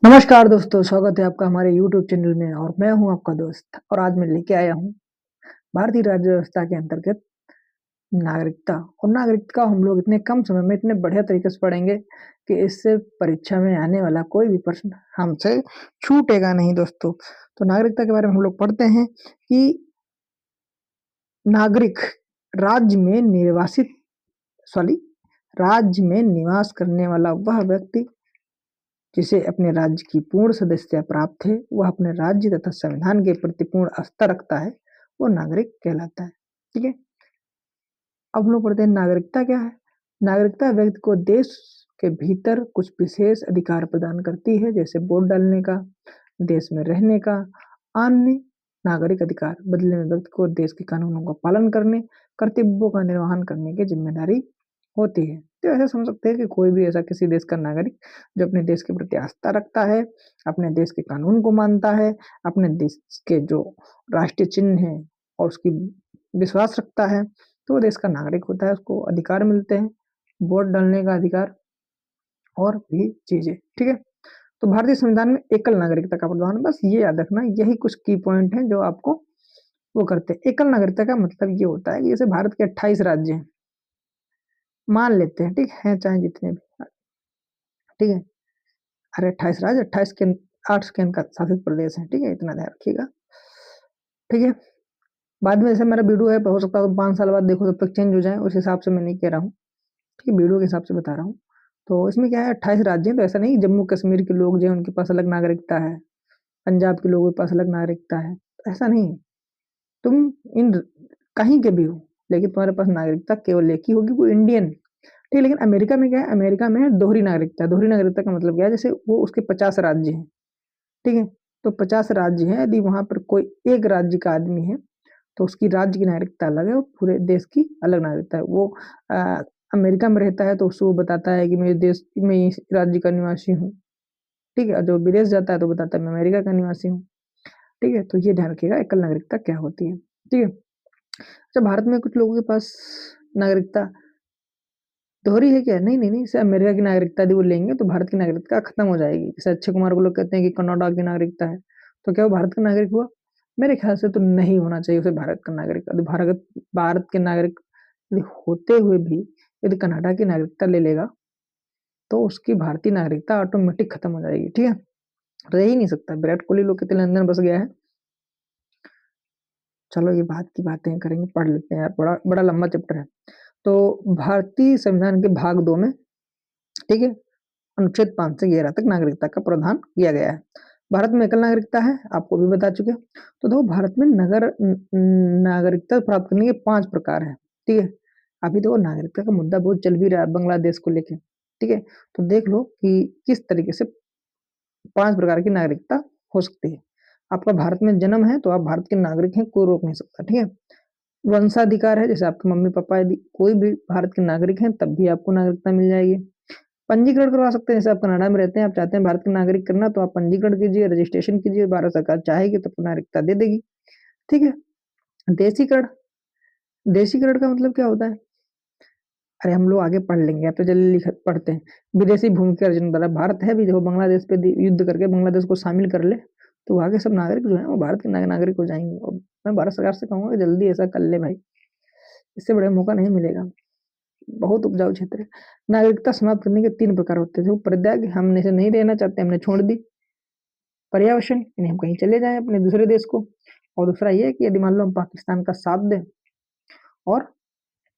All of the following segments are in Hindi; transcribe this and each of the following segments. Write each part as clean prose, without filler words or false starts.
नमस्कार दोस्तों, स्वागत है आपका हमारे YouTube चैनल में और मैं हूं आपका दोस्त। और आज मैं लेके आया हूं भारतीय राज्य व्यवस्था के अंतर्गत नागरिकता। और नागरिकता हम लोग इतने कम समय में इतने बढ़िया तरीके से पढ़ेंगे कि इससे परीक्षा में आने वाला कोई भी प्रश्न हमसे छूटेगा नहीं दोस्तों। तो नागरिकता के बारे में हम लोग पढ़ते हैं कि नागरिक राज्य में निर्वासित सॉरी राज्य में निवास करने वाला वह व्यक्ति जिसे अपने राज्य की पूर्ण सदस्यता प्राप्त है, वह अपने राज्य तथा संविधान के प्रति पूर्ण आस्था रखता है, वो नागरिक कहलाता है। ठीक है। अब हम लोग पढ़ते हैं नागरिकता क्या है। नागरिकता व्यक्ति को देश के भीतर कुछ विशेष अधिकार प्रदान करती है, जैसे वोट डालने का, देश में रहने का, अन्य नागरिक अधिकार। बदले में व्यक्ति को देश के कानूनों का पालन करने, कर्तव्यों का निर्वहन करने की जिम्मेदारी होती है। तो ऐसा समझ सकते हैं कि कोई भी ऐसा किसी देश का नागरिक जो अपने देश के प्रति आस्था रखता है, अपने देश के कानून को मानता है, अपने देश के जो राष्ट्रीय चिन्ह है और उसकी विश्वास रखता है, तो वो देश का नागरिक होता है। उसको अधिकार मिलते हैं, वोट डालने का अधिकार और भी चीजें। ठीक है। तो भारतीय संविधान में एकल नागरिकता का प्रावधान है। बस ये याद रखना, यही कुछ की पॉइंट है जो आपको वो करते हैं। एकल नागरिकता का मतलब ये होता है कि जैसे भारत के 28 राज्य हैं, मान लेते हैं, ठीक है, चाहे जितने भी, ठीक है। अरे 28 राज्य, 28 के 8 केंद्र शासित प्रदेश है, ठीक है, इतना ध्यान रखिएगा। ठीक है। बाद में जैसे मेरा वीडियो है, हो सकता है 5 साल बाद देखो तब तक चेंज हो जाए, उस हिसाब से मैं नहीं कह रहा हूँ। ठीक है, वीडियो के हिसाब से बता रहा हूँ। तो इसमें क्या है, 28 राज्य हैं, तो ऐसा नहीं जम्मू कश्मीर के लोग जो है उनके पास अलग नागरिकता है, पंजाब के लोगों के पास अलग नागरिकता है, ऐसा नहीं है। तुम इन कहीं के भी हो, लेकिन तुम्हारे पास नागरिकता केवल एक ही होगी, वो इंडियन। ठीक है। लेकिन अमेरिका में क्या है, अमेरिका में है दोहरी नागरिकता। दोहरी नागरिकता का मतलब क्या है, जैसे वो उसके 50 राज्य हैं, ठीक है। तो 50 राज्य हैं, यदि वहां पर कोई एक राज्य का आदमी है तो उसकी राज्य की नागरिकता अलग है और पूरे देश की अलग नागरिकता है। वो अमेरिका में रहता है तो उसको वो बताता है कि मेरे देश में इस राज्य का निवासी हूँ, ठीक है। और जो विदेश जाता है तो बताता है मैं अमेरिका का निवासी हूँ। ठीक है। तो ये ध्यान रखिएगा एकल नागरिकता क्या होती है। ठीक है। अच्छा, भारत में कुछ लोगों के पास नागरिकता दोहरी है क्या? नहीं नहीं नहीं, जैसे अमेरिका की नागरिकता यदि वो लेंगे तो भारत की नागरिकता खत्म हो जाएगी। जैसे अक्षय कुमार को लोग कहते हैं कि कनाडा की नागरिकता है, तो क्या वो भारत का नागरिक हुआ? मेरे ख्याल से तो नहीं होना चाहिए उसे भारत का नागरिक। यदि भारत भारत के नागरिक यदि होते हुए भी यदि कनाडा की नागरिकता ले लेगा तो उसकी भारतीय नागरिकता ऑटोमेटिक खत्म हो जाएगी। ठीक है। रह ही नहीं सकता। विराट कोहली लोग कहते लंदन बस गया है। चलो ये बात की बातें करेंगे, पढ़ लेते हैं यार, बड़ा बड़ा लंबा चैप्टर है। तो भारतीय संविधान के भाग 2 में, ठीक है, अनुच्छेद 5 से 11 तक नागरिकता का प्रावधान किया गया है। भारत में एकल नागरिकता है, आपको भी बता चुके। तो देखो, भारत में नागरिकता प्राप्त करने के 5 प्रकार है। ठीक है। अभी देखो नागरिकता का मुद्दा बहुत चल भी रहा है बांग्लादेश को लेके। ठीक है। तो देख लो कि किस तरीके से 5 प्रकार की नागरिकता हो सकती है। आपका भारत में जन्म है तो आप भारत के नागरिक हैं, कोई रोक नहीं सकता। ठीक है। वंशाधिकार है, जैसे आपके मम्मी पापा यदि कोई भी भारत के नागरिक हैं तब भी आपको नागरिकता मिल जाएगी। पंजीकरण करवा सकते हैं, जैसे आप कनाडा में रहते हैं, आप चाहते हैं भारत के नागरिक करना, तो आप पंजीकरण कीजिए, रजिस्ट्रेशन कीजिए, भारत सरकार चाहेगी तो आपको नागरिकता दे देगी। ठीक है। देशीकरण, देशीकरण का मतलब क्या होता है? अरे हम लोग आगे पढ़ लेंगे, अब तो जल्दी पढ़ते हैं। विदेशी भूमि के अर्जन द्वारा, भारत है भी देखो बांग्लादेश पे युद्ध करके बांग्लादेश को शामिल कर ले तो वहां के सब नागरिक जो है वो भारत के नागरिक हो जाएंगे। और मैं भारत सरकार से कहूंगा कि जल्दी ऐसा कर ले भाई, इससे बड़ा मौका नहीं मिलेगा। बहुत उपजाऊ क्षेत्र है। नागरिकता समाप्त करने के 3 प्रकार होते थे। वो परित्याग, हमने से नहीं रहना चाहते, हमने छोड़ दी। पर्यावसन, यानी हम कहीं चले जाएं अपने दूसरे देश को। और दूसरा ये कि यदि मान लो हम पाकिस्तान का साथ दें और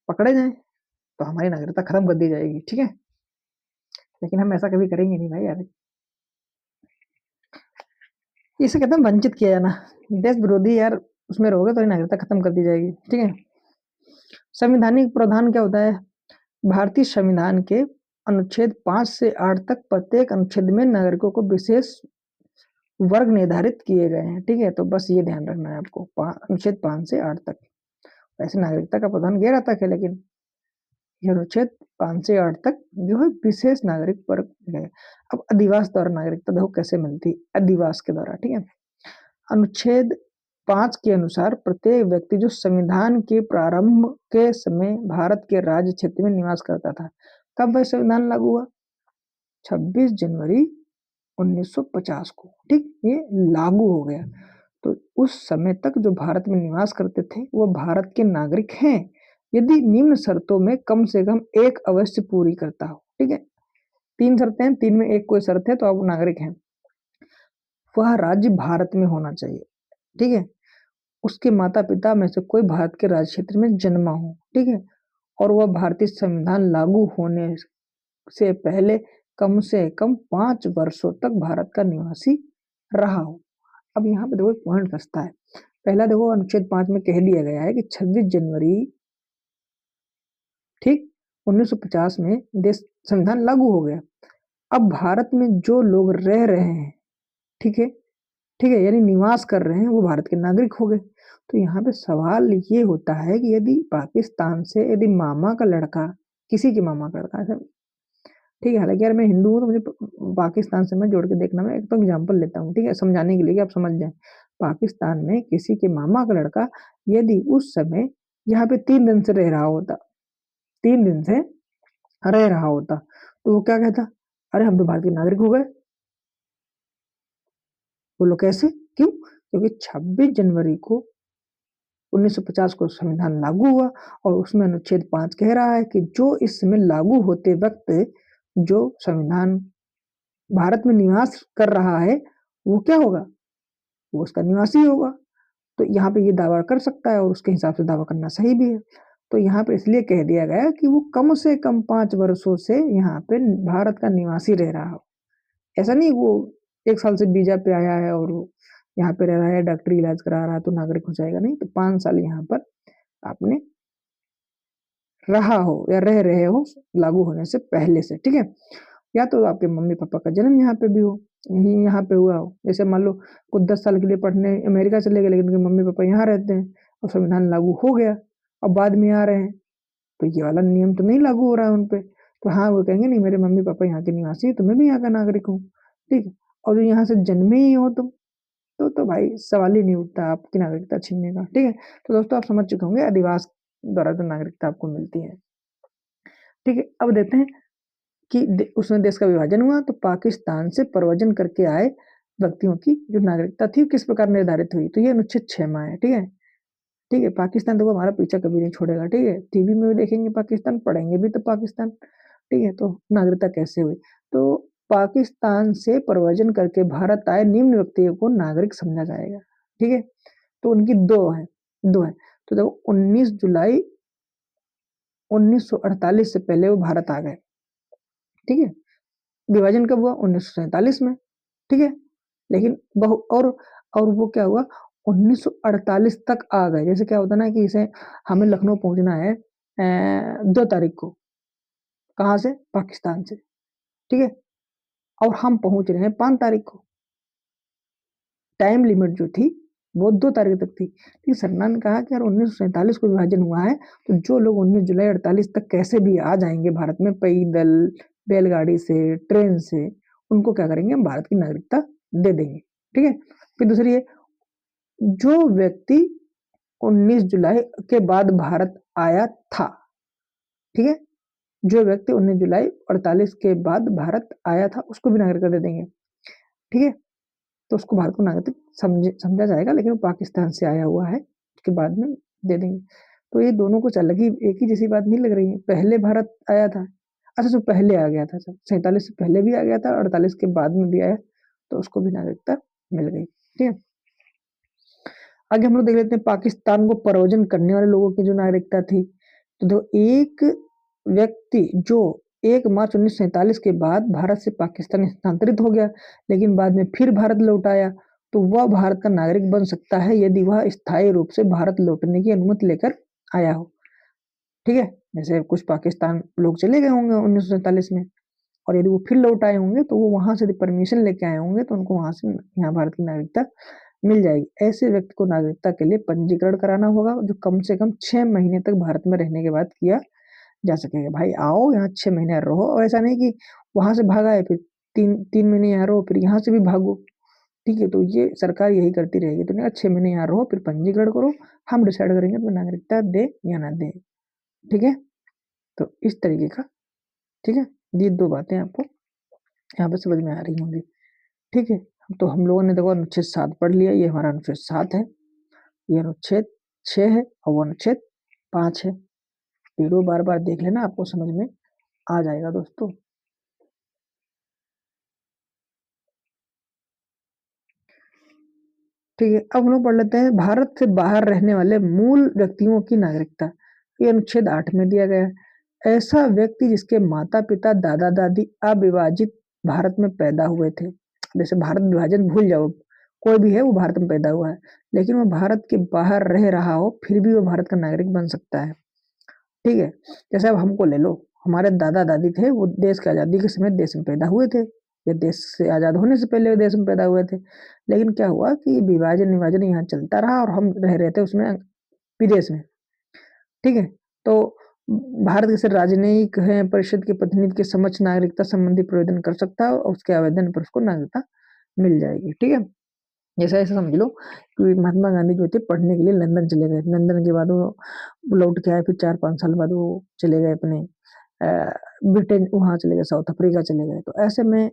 पकड़े जाएं तो हमारी नागरिकता खत्म कर दी जाएगी। ठीक है। लेकिन हम ऐसा कभी करेंगे नहीं भाई यार, इसे कहते हैं वंचित किया जाना। देश विरोधी यार उसमें रहोगे तो नागरिकता खत्म कर दी जाएगी। ठीक है। संवैधानिक प्रावधान क्या होता है? भारतीय संविधान के अनुच्छेद 5 से 8 तक प्रत्येक अनुच्छेद में नागरिकों को विशेष वर्ग निर्धारित किए गए हैं। ठीक है। तो बस ये ध्यान रखना है आपको, अनुच्छेद 5 से 8 तक। वैसे नागरिकता का प्रावधान 11 तक है, लेकिन ये अनुच्छेद 5 से 8 तक जो है विशेष नागरिक वर्ग है। अब अधिवास द्वारा नागरिकता देखो कैसे मिलती, अधिवास के द्वारा। ठीक है। अनुच्छेद 5 के अनुसार प्रत्येक व्यक्ति जो संविधान के प्रारंभ के समय भारत के राज्य क्षेत्र में निवास करता था, कब वह संविधान लागू हुआ? 26 जनवरी 1950 को, ठीक, ये लागू हो गया। तो उस समय तक जो भारत में निवास करते थे वो भारत के नागरिक हैं यदि निम्न शर्तों में कम से कम एक अवश्य पूरी करता हो, ठीक है। 3 शर्तें हैं, 3 में एक कोई शर्त है तो आप नागरिक हैं। वह राज्य भारत में होना चाहिए, ठीक है। उसके माता पिता में से कोई भारत के राज्य क्षेत्र में जन्मा हो, ठीक है। और वह भारतीय संविधान लागू होने से पहले कम से कम 5 वर्षों तक भारत का निवासी रहा हो। अब यहाँ पे देखो एक पॉइंट फंसता है। पहला देखो अनुच्छेद 5 में कह दिया गया है कि 26 जनवरी, ठीक, 1950 में देश संविधान लागू हो गया। अब भारत में जो लोग रह रहे हैं, ठीक है, ठीक है, यानी निवास कर रहे हैं वो भारत के नागरिक हो गए। तो यहाँ पे सवाल ये होता है कि यदि पाकिस्तान से यदि मामा का लड़का, किसी के मामा का लड़का, ठीक है, हालांकि यार मैं हिंदू हूँ तो मुझे पाकिस्तान से मैं जोड़ के देखना, मैं एक तो एग्जाम्पल लेता हूँ, ठीक है, समझाने के लिए कि आप समझ जाए। पाकिस्तान में किसी के मामा का लड़का यदि उस समय यहाँ पे 3 दिन से रह रहा होता, 3 दिन से रह रहा होता, तो वो क्या कहता, अरे हम तो भारत के नागरिक हो गए। बोलो कैसे, क्यों? क्योंकि 26 जनवरी को 1950 को संविधान लागू हुआ और उसमें अनुच्छेद 5 कह रहा है कि जो इस समय लागू होते वक्त जो संविधान भारत में निवास कर रहा है वो क्या होगा, वो उसका निवासी होगा। तो यहाँ पे ये दावा कर सकता है और उसके हिसाब से दावा करना सही भी है। तो यहाँ पे इसलिए कह दिया गया कि वो कम से कम 5 वर्षों से यहाँ पे भारत का निवासी रह रहा हो। ऐसा नहीं वो 1 साल से वीजा पे आया है और वो यहाँ पे रह रहा है, डॉक्टरी इलाज करा रहा है तो नागरिक हो जाएगा, नहीं। तो 5 साल यहाँ पर आपने रहा हो या रह रहे हो लागू होने से पहले से, ठीक है। या तो आपके मम्मी पापा का जन्म यहाँ पे भी हो, यही यहाँ पे हुआ हो। जैसे मान लो कुछ 10 साल के लिए पढ़ने अमेरिका चले गए लेकिन उनके मम्मी पापा यहाँ रहते हैं और संविधान लागू हो गया और बाद में आ रहे हैं, तो ये वाला नियम तो नहीं लागू हो रहा है उनपे। तो हाँ वो कहेंगे नहीं मेरे मम्मी पापा यहाँ के निवासी है तो मैं भी यहाँ का नागरिक हूँ, ठीक है। और जो यहाँ से जन्मे ही हो तुम, तो भाई सवाल ही नहीं उठता आपकी नागरिकता छीनने का, ठीक है। तो दोस्तों आप समझ चुके होंगे अधिवास द्वारा जो नागरिकता आपको मिलती है, ठीक है। अब देखते हैं कि उसमें देश का विभाजन हुआ तो पाकिस्तान से प्रव्रजन करके आए व्यक्तियों की जो नागरिकता थी किस प्रकार निर्धारित हुई, तो ये अनुच्छेद 6 में है, ठीक है। ठीक है, पाकिस्तान देखो हमारा पीछा कभी नहीं छोड़ेगा, ठीक है। टीवी में भी देखेंगे पाकिस्तान, पढ़ेंगे भी तो पाकिस्तान, ठीक है। तो नागरिकता कैसे हुई, तो पाकिस्तान से प्रव्रजन करके भारत आए निम्न व्यक्तियों को नागरिक समझा जाएगा, ठीक है। तो उनकी दो है। तो देखो 19 जुलाई 1948 से पहले वो भारत आ गए, ठीक है। विभाजन कब हुआ, 1947 में, ठीक है। लेकिन बहु और वो क्या हुआ, 1948 तक आ गए। जैसे क्या होता ना कि इसे हमें लखनऊ पहुंचना है 2 तारीख को, कहाँ से, पाकिस्तान से, ठीक है। और हम पहुंच रहे हैं 5 तारीख को। टाइम लिमिट जो थी वो 2 तारीख तक थी, लेकिन सरना ने कहा कि यार 1947 को विभाजन हुआ है तो जो लोग 19 जुलाई 48 तक कैसे भी आ जाएंगे भारत में पैदल, बैलगाड़ी से, ट्रेन से, उनको क्या करेंगे, हम भारत की नागरिकता दे देंगे, ठीक है। फिर दूसरी है, जो व्यक्ति 19 जुलाई के बाद भारत आया था, ठीक है, जो व्यक्ति 19 जुलाई 48 के बाद भारत आया था उसको भी नागरिकता दे देंगे, ठीक है। तो उसको भारत को नागरिक समझा जाएगा लेकिन वो पाकिस्तान से आया हुआ है, उसके बाद में दे देंगे। तो ये दोनों कुछ अलग ही एक ही जैसी बात नहीं लग रही है, पहले भारत आया था, अच्छा जो पहले आ गया था, 47 से पहले भी आ गया था, 48 के बाद में भी आया तो उसको भी नागरिकता मिल गई, ठीक है। आगे हम लोग देख लेते हैं पाकिस्तान को प्रव्रजन करने वाले लोगों की जो नागरिकता थी। तो देखो एक व्यक्ति जो 1 मार्च 1947 के बाद भारत से पाकिस्तान स्थानांतरित हो गया लेकिन बाद में फिर भारत लौट आया तो वह भारत का नागरिक बन सकता है यदि वह स्थायी रूप से भारत लौटने की अनुमति लेकर आया हो, ठीक है। जैसे कुछ पाकिस्तान लोग चले गए होंगे 1947 में और यदि वो फिर लौट आए होंगे तो वो वहां से परमिशन लेके आए होंगे तो उनको वहां से यहाँ भारत की नागरिकता मिल जाएगी। ऐसे व्यक्ति को नागरिकता के लिए पंजीकरण कराना होगा जो कम से कम 6 महीने तक भारत में रहने के बाद किया जा सकेगा। भाई आओ यहाँ 6 महीने रहो, और ऐसा नहीं कि वहां से भागा है फिर 3 महीने यहाँ रहो फिर यहाँ से भी भागो, ठीक है। तो ये सरकार यही करती रहेगी, तो 6 महीने यहाँ रहो फिर पंजीकरण करो, हम डिसाइड करेंगे तो नागरिकता दे या ना दे, ठीक है। तो इस तरीके का, ठीक है, ये 2 बातें आपको यहाँ पे समझ में आ रही होंगी। ठीक है, तो हम लोगों ने देखो अनुच्छेद 7 पढ़ लिया, ये हमारा अनुच्छेद 7 है, ये अनुच्छेद 6 है और वो अनुच्छेद 5 है। वीडियो बार बार देख लेना, आपको समझ में आ जाएगा दोस्तों। ठीक है, अब हम लोग पढ़ लेते हैं भारत से बाहर रहने वाले मूल व्यक्तियों की नागरिकता। ये अनुच्छेद 8 में दिया गया है। ऐसा व्यक्ति जिसके माता पिता दादा दादी अविभाजित भारत में पैदा हुए थे, जैसे भारत विभाजन भूल जाओ, कोई भी है वो भारत में पैदा हुआ है, लेकिन वो भारत के बाहर रह रहा हो फिर भी वो भारत का नागरिक बन सकता है। ठीक है, जैसे अब हमको ले लो, हमारे दादा दादी थे, वो देश की आज़ादी के समय देश में पैदा हुए थे, या देश से आज़ाद होने से पहले वो देश में पैदा हुए थे, लेकिन क्या हुआ कि विभाजन विभाजन यहाँ चलता रहा और हम रह रहे थे उसमें विदेश में। ठीक है, तो भारत के राजनयिक है परिषद के प्रतिनिधि के समक्ष नागरिकता संबंधी प्रवेदन कर सकता है और उसके आवेदन पर उसको नागरिकता मिल जाएगी। ठीक है, जैसा ऐसा समझ लो कि महात्मा गांधी जो थे पढ़ने के लिए लंदन चले गए, लंदन के बाद वो लौट के आए, फिर 4-5 साल बाद वो चले गए अपने ब्रिटेन, वहां चले गए, साउथ अफ्रीका चले गए। तो ऐसे में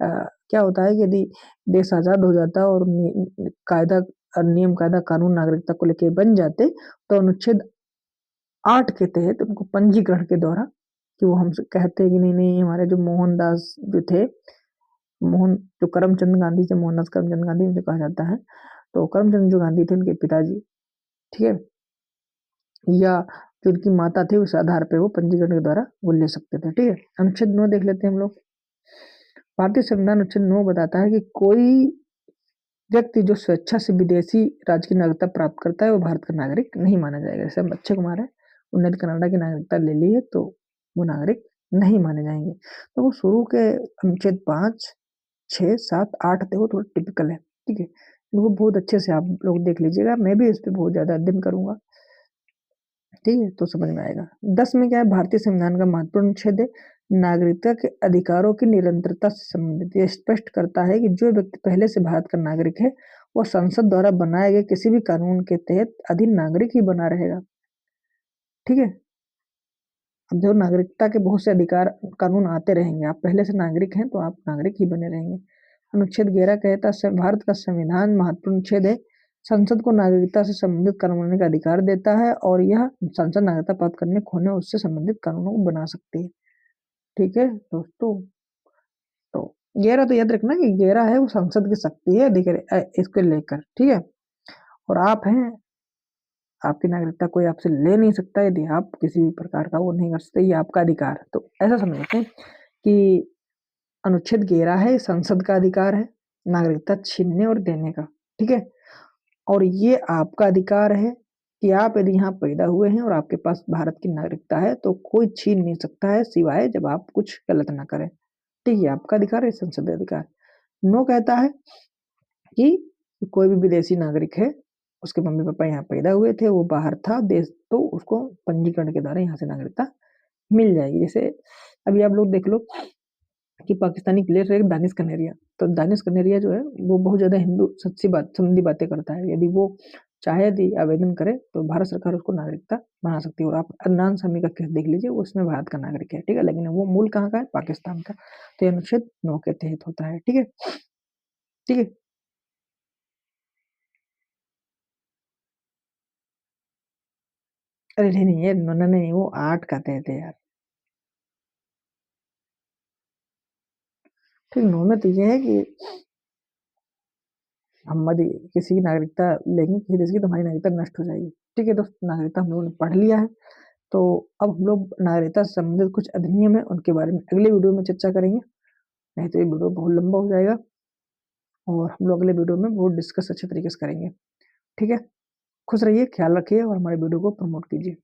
क्या होता है कि यदि देश आजाद हो जाता और कायदा नियम कायदा कानून नागरिकता को लेके बन जाते, तो अनुच्छेद 8 के तहत उनको पंजीकरण के द्वारा, कि वो हमसे कहते हैं कि नहीं नहीं हमारे जो मोहनदास जो थे, मोहन जो करमचंद गांधी से मोहनदास करमचंद गांधी उनसे कहा जाता है, तो करमचंद जो गांधी थे उनके पिताजी, ठीक है, या जो उनकी माता थी उस आधार पे वो पंजीकरण के द्वारा वो ले सकते थे। ठीक है, अनुच्छेद 9 देख लेते हैं हम लोग। भारतीय संविधान अनुच्छेद 9 बताता है कि कोई व्यक्ति जो स्वेच्छा से विदेशी राज्य की नागरिकता प्राप्त करता है वो भारत का नागरिक नहीं माना जाएगा। जैसे अक्षय कुमार है, उन्होंने तो कनाडा की नागरिकता ले ली है, तो वो नागरिक नहीं माने जाएंगे। तो वो शुरू के अनुच्छेद 5, 6, 7, 8 थे, वो थोड़ा टिपिकल है। ठीक है, इनको बहुत अच्छे से आप लोग देख लीजिएगा, मैं भी इस पे बहुत ज्यादा अध्ययन करूंगा। ठीक है, तो समझ में आएगा। 10 में क्या है, भारतीय संविधान का महत्वपूर्ण अनुच्छेद है, नागरिकता के अधिकारों की निरंतरता से संबंधित। ये स्पष्ट करता है कि जो व्यक्ति पहले से भारत का नागरिक है वह संसद द्वारा बनाए गए किसी भी कानून के तहत अधीन नागरिक ही बना रहेगा। ठीक है, अब जो नागरिकता के बहुत से अधिकार कानून आते रहेंगे, आप पहले से नागरिक हैं तो आप नागरिक ही बने रहेंगे। अनुच्छेद 11 कहता है भारत का संविधान महत्वपूर्ण अनुच्छेद है, संसद को नागरिकता से संबंधित कानून बनाने का अधिकार देता है और यह संसद नागरिकता प्राप्त करने खोने उससे संबंधित कानूनों को बना सकती है। ठीक है दोस्तों, तो 11 तो याद रखना कि 11 है वो संसद की शक्ति है अधिकार इसको लेकर। ठीक है, और आप हैं, आपकी नागरिकता कोई आपसे ले नहीं सकता यदि आप किसी भी प्रकार का वो नहीं कर सकते, ये आपका अधिकार है। तो ऐसा समझते हैं कि अनुच्छेद 11 है संसद का अधिकार है नागरिकता छीनने और देने का। ठीक है, और ये आपका अधिकार है कि आप यदि यहाँ पैदा हुए हैं और आपके पास भारत की नागरिकता है तो कोई छीन नहीं सकता है, सिवाय जब आप कुछ गलत ना करें। ठीक है, आपका अधिकार है संसदीय अधिकार। नो कहता है कि कोई भी विदेशी नागरिक है, उसके मम्मी पापा यहाँ पैदा हुए थे, वो बाहर था देश, तो उसको पंजीकरण के द्वारा यहाँ से नागरिकता मिल जाएगी। जैसे अभी आप लोग देख लो कि पाकिस्तानी प्लेयर है दानिश कनेरिया, तो दानिश कनेरिया जो है वो बहुत ज्यादा हिंदू सच्ची बात संबंधी बातें करता है। यदि वो चाहे यदि आवेदन करे तो भारत सरकार उसको नागरिकता बना सकती है। और आप अदनान सामी का केस देख लीजिए, उसमें भारत का नागरिक है। ठीक है, लेकिन वो मूल कहाँ का है, पाकिस्तान का। तो ये अनुच्छेद 9 के तहत होता है। ठीक है, ठीक है, अरे नहीं नहीं, ये 9 नहीं, वो 8 का तहत है यार। ठीक, 9 में तो ये है कि हम यदि किसी की नागरिकता लेंगे किसी देश की, तो हमारी नागरिकता नष्ट हो जाएगी। ठीक है दोस्त, नागरिकता हम लोगों ने पढ़ लिया है, तो अब हम लोग नागरिकता से संबंधित कुछ अधिनियम है उनके बारे में अगले वीडियो में चर्चा करेंगे, नहीं तो ये वीडियो बहुत लंबा हो जाएगा और हम लोग अगले वीडियो में बहुत डिस्कस अच्छे तरीके से करेंगे। ठीक है, खुश रहिए, ख्याल रखिए और हमारे वीडियो को प्रमोट कीजिए।